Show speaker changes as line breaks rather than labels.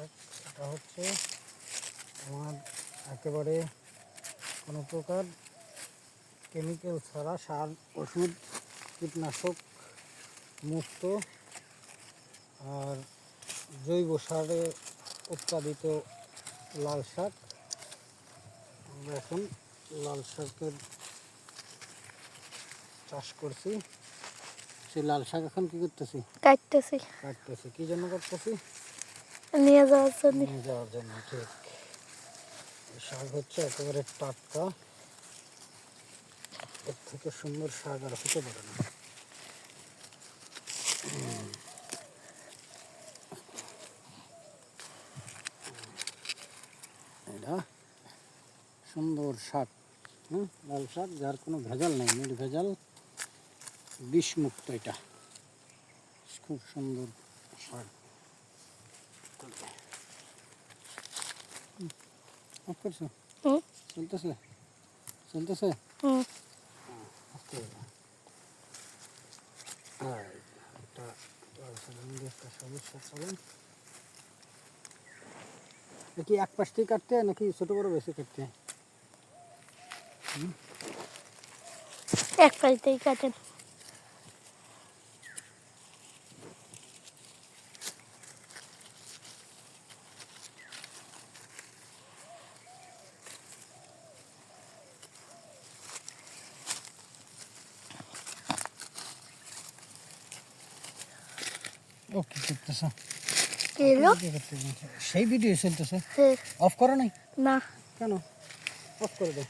শাক, এটা হচ্ছে আমার একেবারে কোনো প্রকার কেমিক্যাল ছাড়া, সার ওষুধ কীটনাশক মুক্ত আর জৈব সারে উৎপাদিত লাল শাক। আমরা এখন লাল শাকের চাষ করছি। সেই লাল শাক এখন কি করতেছি? কাটতেছি। কি জন্য করতেছি?
নিয়ে যাওয়ার জন্য।
নিয়ে যাওয়ার জন্য। ঠিক। এই শাক হচ্ছে একেবারে টাটকা, এর থেকে সুন্দর শাক আর হতে পারে না। এটা সুন্দর শাক, লাল শাক, যার কোনো ভেজাল নেই, নির্ভেজাল, বিষমুক্ত। এটা খুব সুন্দর শাক। অফ করছো? চলতেছে চলতেছে। একটা সমস্যা চলেন কি এক পাশ থেকে কাটতে হয় নাকি ছোট বড় বেশি কাটতে হয়?
এক পাশ দিয়ে কাটেন।
ও কি করতেছ?
কি
সেই ভিডিও চলতেছে, অফ করো নাই
না?
কেন? অফ করে দাও।